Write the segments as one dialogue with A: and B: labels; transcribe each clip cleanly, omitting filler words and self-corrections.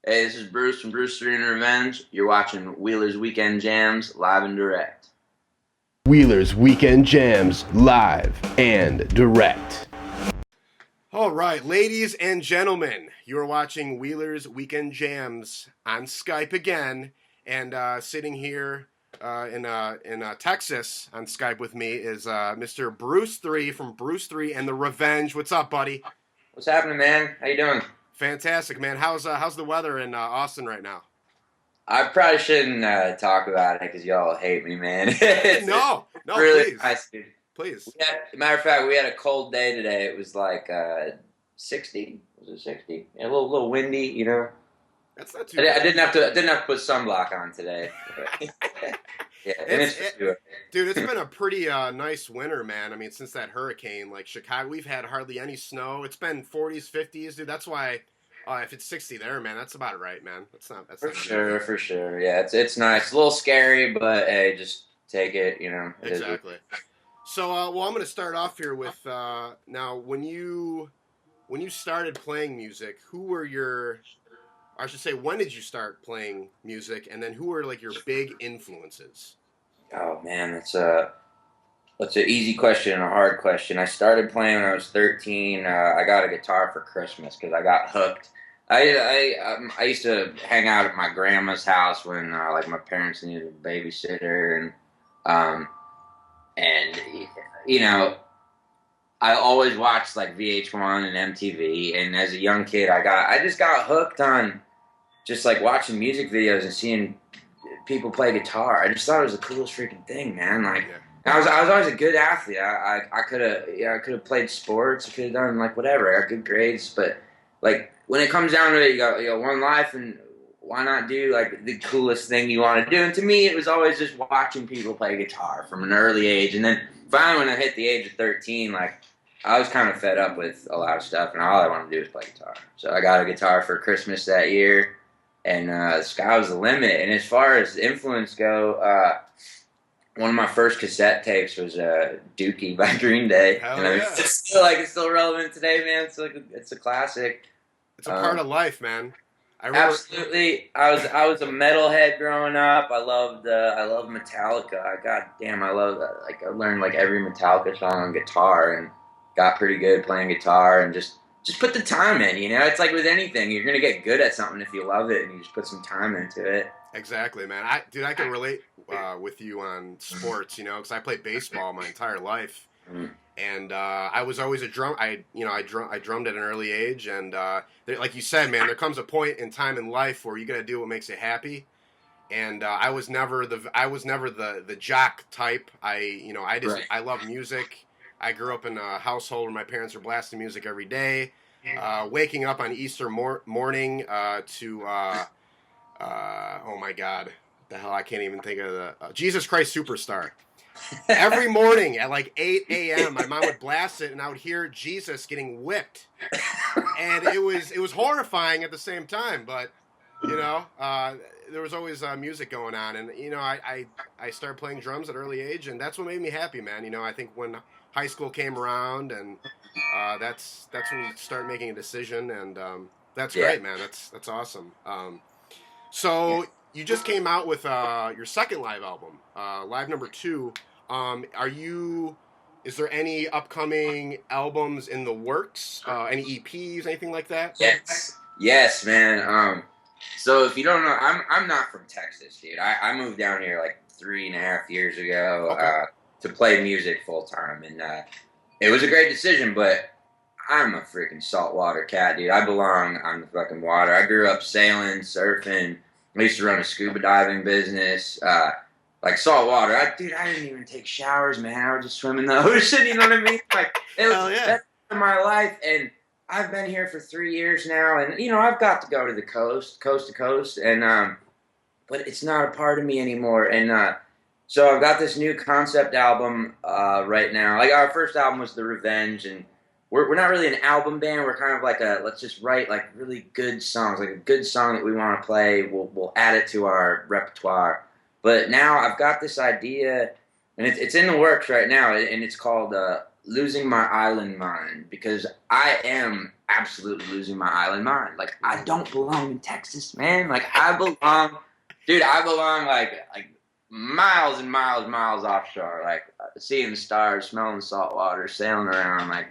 A: Hey, this is Bruce from Bruce 3 and Revenge. You're watching Wheeler's Weekend Jams live and direct.
B: Wheeler's Weekend Jams live and direct.
C: All right, ladies and gentlemen, you are watching Wheeler's Weekend Jams on Skype again, and sitting here in Texas on Skype with me is Mr. Bruce 3 from Bruce 3 and the Revenge. What's up, buddy?
A: What's happening, man? How you doing?
C: Fantastic, man. How's the weather in Austin right now?
A: I probably shouldn't talk about it because y'all hate me, man.
C: No,
A: really
C: please,
A: nice, dude.
C: please.
A: Matter of fact, we had a cold day today. It was like 60. Was it 60? Yeah, a little windy, you know.
C: That's not too
A: I
C: bad.
A: didn't have to put sunblock on today. Yeah, and
C: Dude, it's been a pretty nice winter, man. I mean, since that hurricane, like Chicago, we've had hardly any snow. It's been 40s, 50s, dude. That's why if it's 60 there, man, that's about right, man. That's not
A: for sure. Yeah, it's nice. A little scary, but hey, just take it. You know.
C: Exactly. So, well, I'm going to start off here with now when you started playing music, who were I should say, when did you start playing music, and then who were like your big influences?
A: Oh man, that's an easy question and a hard question. I started playing when I was 13. I got a guitar for Christmas because I got hooked. I used to hang out at my grandma's house when like my parents needed a babysitter um and you know I always watched like VH1 and MTV, and as a young kid I just got hooked on just like watching music videos and seeing people play guitar. I just thought it was the coolest freaking thing, man. Like I was always a good athlete. I could have played sports. I could have done like whatever. I got good grades, but like when it comes down to it, you got one life, and why not do like the coolest thing you want to do? And to me, it was always just watching people play guitar from an early age, and then finally when I hit the age of 13, like I was kind of fed up with a lot of stuff, and all I wanted to do was play guitar. So I got a guitar for Christmas that year. And the sky was the limit. And as far as influence go, one of my first cassette tapes was Dookie by Green Day.
C: Hell
A: and I mean,
C: yeah.
A: it's still relevant today, man. It's a classic.
C: It's a part of life, man.
A: Absolutely. I was a metalhead growing up. I loved Metallica. God damn, I learned like every Metallica song on guitar and got pretty good playing guitar and just put the time in, you know? It's like with anything. You're going to get good at something if you love it and you just put some time into it.
C: Exactly, man. I can relate with you on sports, you know, because I played baseball my entire life. And I was always a drum. I drummed at an early age, and like you said, man, there comes a point in time in life where you got to do what makes you happy. And I was never the jock type. I love music. I grew up in a household where my parents were blasting music every day. Waking up on Easter morning to oh my God, what the hell, I can't even think of the Jesus Christ Superstar. Every morning at like 8 a.m., my mom would blast it, and I would hear Jesus getting whipped, and it was horrifying at the same time. But you know, there was always music going on, and you know, I started playing drums at an early age, and that's what made me happy, man. You know, I think when high school came around, and that's when you start making a decision, and that's great, man. That's awesome. So you just came out with your second live album, live number 2. Is there any upcoming albums in the works? Any EPs, anything like that?
A: Yes, man. So if you don't know, I'm not from Texas, dude. I moved down here like 3.5 years ago.
C: Okay.
A: To play music full time, and it was a great decision. But I'm a freaking saltwater cat, dude. I belong on the fucking water. I grew up sailing, surfing. I used to run a scuba diving business. Like saltwater, I didn't even take showers, man. I would just swim in the ocean. You know what I mean? Like that's my life, and I've been here for 3 years now, and you know I've got to go to the coast to coast, and but it's not a part of me anymore, and so I've got this new concept album right now. Like our first album was The Revenge, and we're not really an album band. We're kind of like let's just write like really good songs, like a good song that we want to play. We'll add it to our repertoire. But now I've got this idea, and it's in the works right now, and it's called "Losing My Island Mind," because I am absolutely losing my island mind. Like I don't belong in Texas, man. Like I belong, dude. I belong like miles and miles offshore, like seeing the stars, smelling salt water, sailing around. Like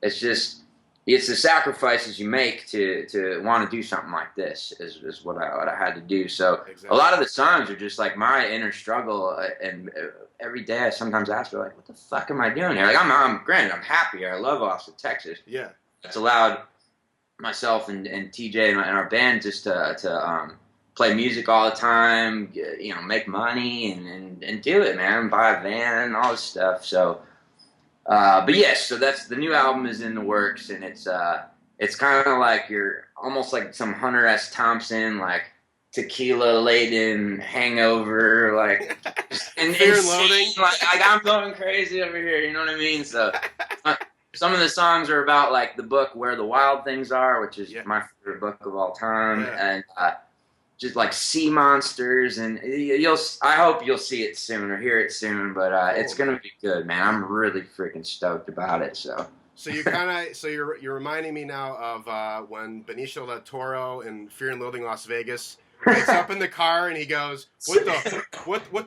A: it's just it's the sacrifices you make to want to do something like this is what I had to do. So a
C: Exactly.
A: lot of the songs are just like my inner struggle, and every day I sometimes ask her like, what the fuck am I doing here? Like I'm granted I'm happy here. I love Austin, Texas.
C: Yeah.
A: It's allowed myself and TJ and our band just to play music all the time, you know, make money and do it, man. Buy a van and all this stuff. So. But yes, so that's the new album is in the works, and it's kind of like you're almost like some Hunter S. Thompson, like tequila laden hangover, like and
C: Fear and
A: insane,
C: Loathing.
A: like I'm going crazy over here. You know what I mean? So some of the songs are about like the book Where the Wild Things Are, which is my favorite book of all time, and just like sea monsters, and I hope you'll see it soon or hear it soon, but it's gonna be good, man. I'm really freaking stoked about it. So
C: you're reminding me now of when Benicio del Toro in Fear and Loathing Las Vegas gets up in the car and he goes, what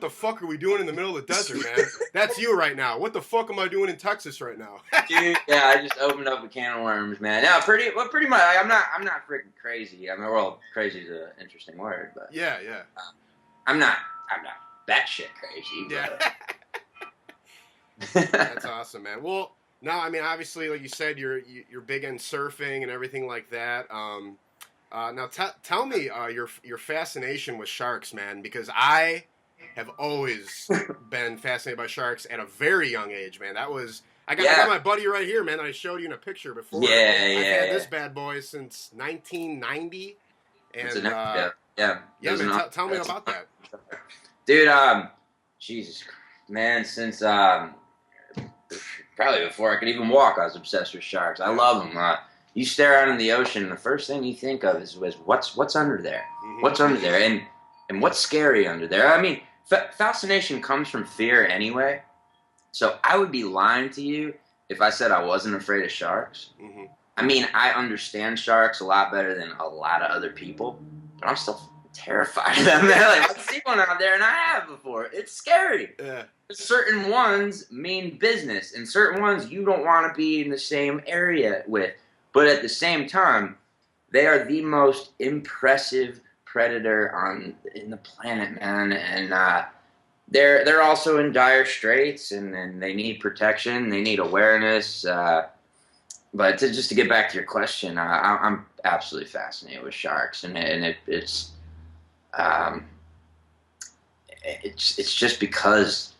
C: the fuck are we doing in the middle of the desert, man? That's you right now. What the fuck am I doing in Texas right now?
A: Dude, yeah, I just opened up a can of worms, man. Yeah, pretty much. I'm not freaking crazy. I mean, well, crazy is an interesting word, but
C: yeah.
A: I'm not batshit crazy.
C: Yeah.
A: But,
C: That's awesome, man. Well, no, I mean, obviously, like you said, you're big in surfing and everything like that. Now, tell me your fascination with sharks, man, because I have always been fascinated by sharks at a very young age, man. I got my buddy right here, man, that I showed you in a picture before.
A: Yeah,
C: I've had this
A: yeah.
C: bad boy since 1990. And,
A: yeah,
C: man, tell me about that.
A: Dude, Jesus, man, since probably before I could even walk, I was obsessed with sharks. I love them. You stare out in the ocean, and the first thing you think of is what's under there?
C: Mm-hmm.
A: What's under there? And what's scary under there? I mean, fascination comes from fear anyway. So I would be lying to you if I said I wasn't afraid of sharks.
C: Mm-hmm.
A: I mean, I understand sharks a lot better than a lot of other people, but I'm still terrified of them. Like, I've seen one out there, and I have before. It's scary.
C: Yeah.
A: Certain ones mean business, and certain ones you don't want to be in the same area with. But at the same time, they are the most impressive predator in the planet, man. And they're also in dire straits, and they need protection. They need awareness. But just to get back to your question, I'm absolutely fascinated with sharks, and it's just because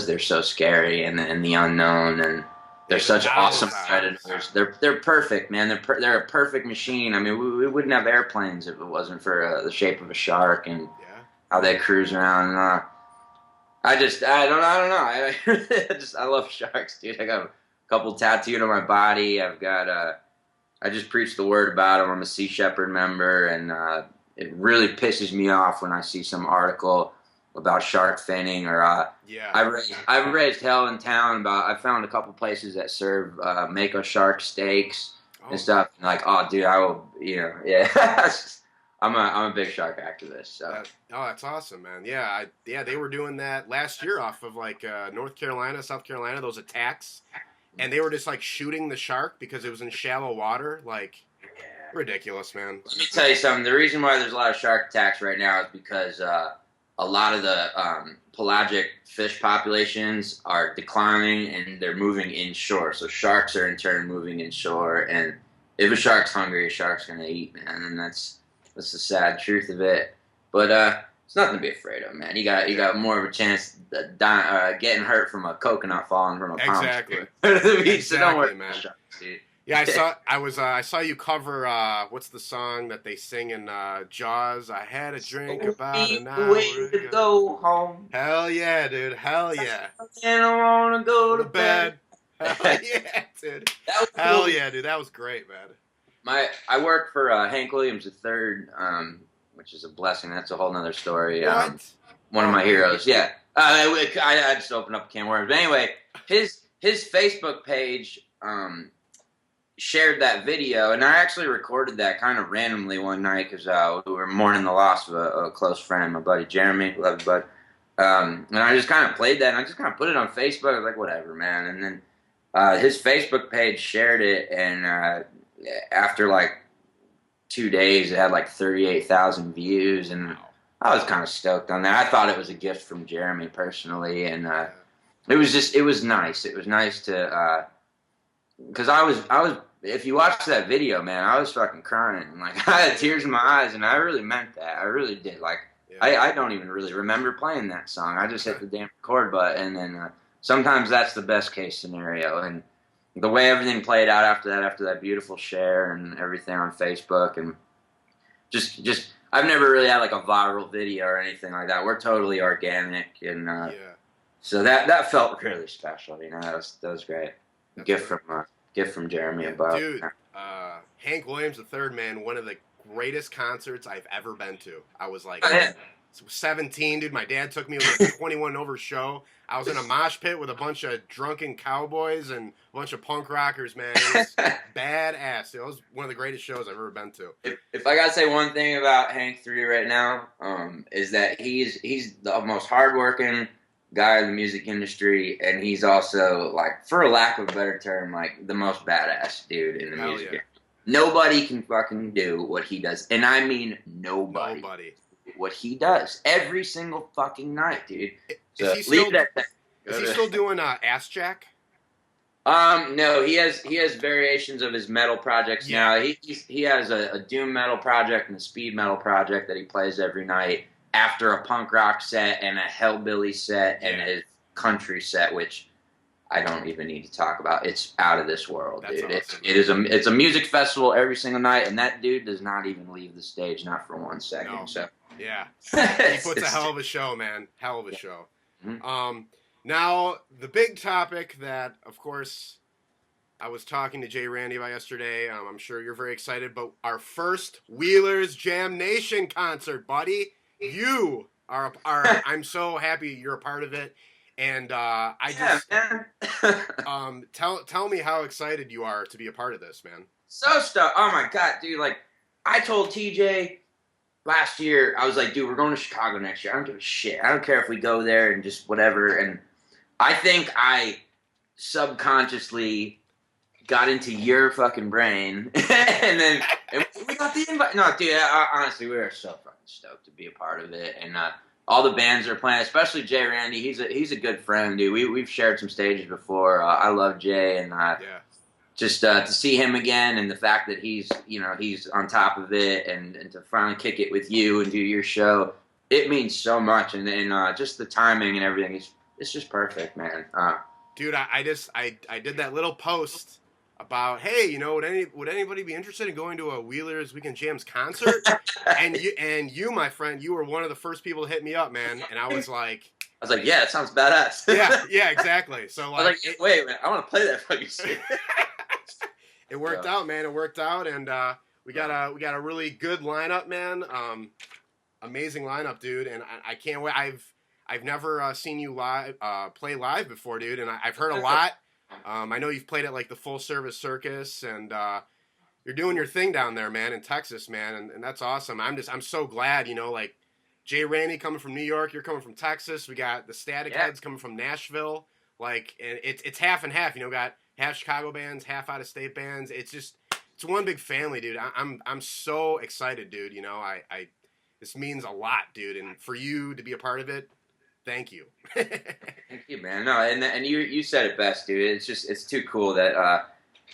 A: they're so scary and the unknown, and they're such awesome predators. They're perfect, man. They're a perfect machine. I mean, we wouldn't have airplanes if it wasn't for the shape of a shark and how they cruise around. I don't know. I love sharks, dude. I got a couple tattooed on my body. I've got I just preach the word about them. I'm a Sea Shepherd member, and it really pisses me off when I see some article about shark finning or I've raised hell in town about. I found a couple places that serve mako shark steaks and stuff. And like, oh, dude, I will, yeah. I'm a big shark activist. So.
C: That's awesome, man. Yeah, they were doing that last year off of like North Carolina, South Carolina, those attacks, and they were just like shooting the shark because it was in shallow water, like. Ridiculous, man.
A: Let me tell you something. The reason why there's a lot of shark attacks right now is because a lot of the pelagic fish populations are declining and they're moving inshore. So sharks are in turn moving inshore, and if a shark's hungry, a shark's gonna eat, man, and that's the sad truth of it. But it's nothing to be afraid of, man. You got more of a chance of getting hurt from a coconut falling from a palm tree.
C: Exactly,
A: so don't worry,
C: man.
A: Sharks, dude.
C: Yeah, I saw you cover what's the song that they sing in Jaws? I had a drink about an hour
A: to go home.
C: Hell yeah, dude. Hell yeah.
A: And I wanna go to bed.
C: Hell yeah, dude.
A: Cool.
C: Yeah, dude. That was great, man.
A: I work for Hank Williams III, which is a blessing. That's a whole nother story.
C: What?
A: One of my heroes. Yeah. I just opened up a can of worms. But anyway, his Facebook page shared that video, and I actually recorded that kind of randomly one night because we were mourning the loss of a close friend, my buddy Jeremy. Love you, bud. And I just kind of played that, and I just kind of put it on Facebook. I was like, whatever, man. And then his Facebook page shared it, and after like 2 days, it had like 38,000 views, and I was kind of stoked on that. I thought it was a gift from Jeremy personally, and it was nice. It was nice to, because I was. If you watch that video, man, I was fucking crying. Like I had tears in my eyes, and I really meant that. I really did. Like I don't even really remember playing that song. I just hit the damn record button, and sometimes that's the best case scenario. And the way everything played out after that beautiful share and everything on Facebook, and just I've never really had like a viral video or anything like that. We're totally organic, and so that felt really special. You know, that was great. Gift from Jeremy and Bob.
C: Dude, Hank Williams III, man, one of the greatest concerts I've ever been to. I was like 17, dude. My dad took me to a 21 over show. I was in a mosh pit with a bunch of drunken cowboys and a bunch of punk rockers, man. It was badass. It was one of the greatest shows I've ever been to.
A: If I gotta say one thing about Hank 3 right now, is that he's the most hardworking guy in the music industry, and he's also, like, for a lack of a better term, like the most badass dude in the music industry. Nobody can fucking do what he does, and I mean nobody. What he does every single fucking night, dude. So
C: is he still doing Ass Jack?
A: No, he has variations of his metal projects now. He has a doom metal project and a speed metal project that he plays every night after a punk rock set and a hellbilly set and a country set, which I don't even need to talk about. It's out of this world, dude. Awesome. It's a music festival every single night, and that dude does not even leave the stage, not for 1 second. No. So
C: yeah, he puts a hell of a show, man. Hell of a show. Mm-hmm. Now the big topic that, of course, I was talking to Jay Randy about yesterday. I'm sure you're very excited, but our first Wheelers Jam Nation concert, buddy. You are I'm so happy you're a part of it, and tell me how excited you are to be a part of this, man.
A: So stoked! Oh my god, dude! Like I told TJ last year, I was like, dude, we're going to Chicago next year. I don't give a shit. I don't care if we go there and just whatever. And I think I subconsciously got into your fucking brain, and we got the invite. No, dude, honestly, we were so fucking stoked to be a part of it, and all the bands are playing, especially Jay Randy. He's a good friend, dude. We've shared some stages before. I love Jay, and just to see him again, and the fact that he's on top of it, and to finally kick it with you and do your show, it means so much. And just the timing and everything, it's just perfect, man.
C: Dude, I did that little post about, hey, would anybody be interested in going to a Wheelers Weekend Jams concert? and you, my friend, you were one of the first people to hit me up, man. And I was like,
A: yeah, it sounds badass.
C: yeah, exactly. So
A: like, I was like, wait, man, I want to play that fucking shit.
C: It worked out, man. It worked out, and we got a really good lineup, man. Amazing lineup, dude. And I can't wait. I've never seen you play live before, dude, and I've heard a lot. I know you've played at like the Full Service Circus, and you're doing your thing down there, man, in Texas, man, and that's awesome. I'm so glad, like Jay Randy coming from New York, you're coming from Texas. We got the Static Heads coming from Nashville, like, and it's half and half. Got half Chicago bands, half out of state bands. It's one big family, dude. I'm so excited, dude. I this means a lot, dude, and for you to be a part of it. Thank you.
A: Thank you, man. No, and you said it best, dude. It's too cool that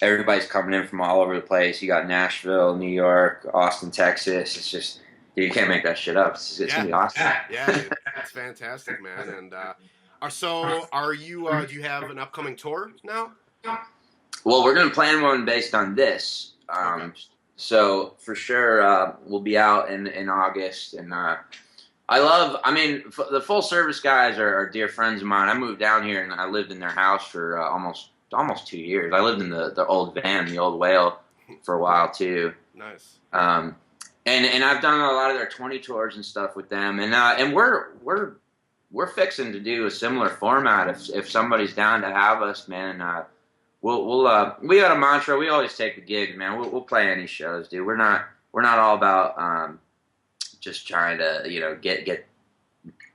A: everybody's coming in from all over the place. You got Nashville, New York, Austin, Texas. It's just, dude, you can't make that shit up. It's gonna be awesome.
C: Yeah, dude, it's fantastic, man. And so, are you? Do you have an upcoming tour now?
A: Well, we're gonna plan one based on this. Okay. So for sure, we'll be out in August, and the Full Service guys are dear friends of mine. I moved down here and I lived in their house for almost 2 years. I lived in the old van, the old Whale, for a while too.
C: Nice.
A: And I've done a lot of their 20 tours and stuff with them, and we're we're fixing to do a similar format if somebody's down to have us, man. We got a mantra. We always take the gigs, man. We'll play any shows, dude. We're not all about just trying to get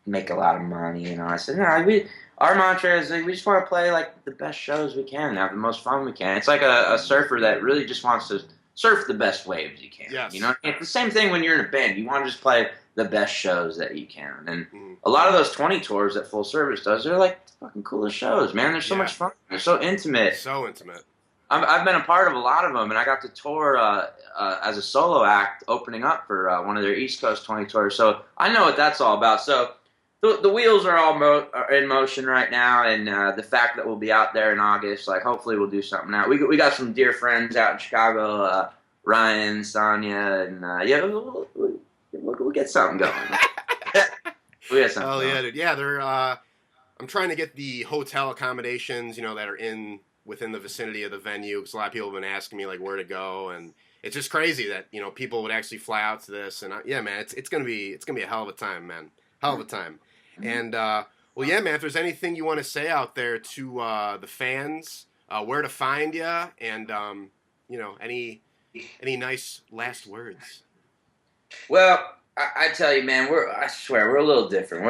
A: make a lot of money. I said no. Our mantra is like, we just want to play like the best shows we can, have the most fun we can. It's like a surfer that really just wants to surf the best waves you can.
C: Yes.
A: It's the same thing when you're in a band. You want to just play the best shows that you can. And a lot of those 20 tours that Full Service does, they're like the fucking coolest shows, man. They're so much fun. They're so intimate.
C: So intimate.
A: I've been a part of a lot of them, and I got to tour as a solo act opening up for one of their East Coast 20 tours. So I know what that's all about. So the wheels are all are in motion right now, and the fact that we'll be out there in August, like hopefully we'll do something out. We got some dear friends out in Chicago, Ryan, Sonia, and we'll get something going. We got something.
C: Oh
A: going.
C: yeah, dude. Yeah, they're. I'm trying to get the hotel accommodations, that are within the vicinity of the venue, because a lot of people have been asking me like where to go, and it's just crazy that people would actually fly out to this, and yeah, man, it's gonna be a hell of a time, man, hell of a time. And well, yeah, man, if there's anything you want to say out there to the fans, where to find you, and any nice last words.
A: Well, I tell you, man, I swear we're a little different.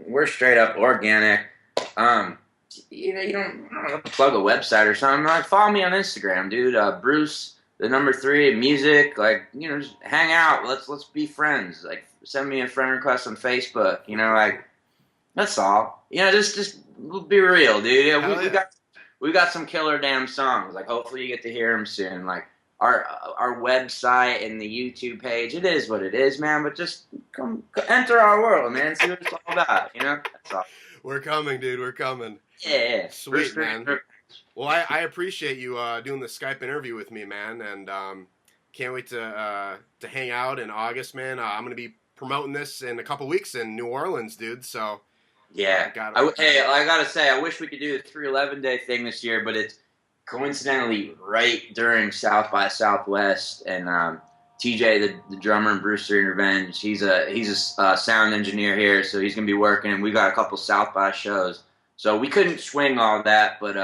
A: We're straight up organic. You don't plug a website or something. Like, follow me on Instagram, dude. Bruce, the number 3, music. Like, just hang out. Let's be friends. Like, send me a friend request on Facebook. Like, that's all. Just be real, dude. Yeah, we got some killer damn songs. Like, hopefully you get to hear them soon. Like, our website and the YouTube page. It is what it is, man. But just come enter our world, man. See what it's all about. That's all.
C: We're coming, dude. We're coming.
A: Yeah.
C: Sweet, man. Well, I appreciate you doing the Skype interview with me, man, and can't wait to hang out in August, man. I'm gonna be promoting this in a couple weeks in New Orleans, dude. So
A: yeah, I gotta say, I wish we could do the 311 day thing this year, but it's coincidentally right during South by Southwest, and TJ, the drummer in Brewster in Revenge, he's a sound engineer here, so he's gonna be working, and we got a couple South by shows. So we couldn't swing all that, but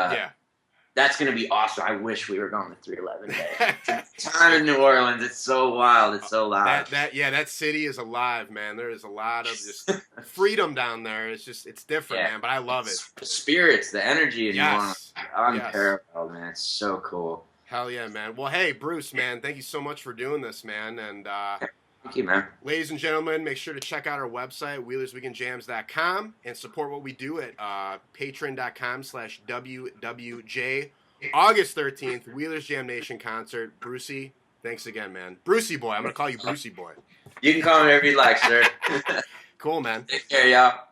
A: that's going to be awesome. I wish we were going to 311 Day. Time in New Orleans, it's so wild, it's so loud.
C: That city is alive, man. There is a lot of just freedom down there. It's different, man, but I love it.
A: The spirits, the energy in New Orleans, unparalleled, man. It's so cool.
C: Hell yeah, man. Well, hey, Bruce, man, thank you so much for doing this, man, and
A: thank you, man.
C: Ladies and gentlemen, make sure to check out our website, WheelersWeekendJams.com, and support what we do at patreon.com/WWJ. August 13th, Wheelers Jam Nation concert. Brucey, thanks again, man. Brucey boy. I'm going to call you Brucey boy.
A: You can call me whatever you'd like, sir.
C: Cool, man.
A: Take care, y'all.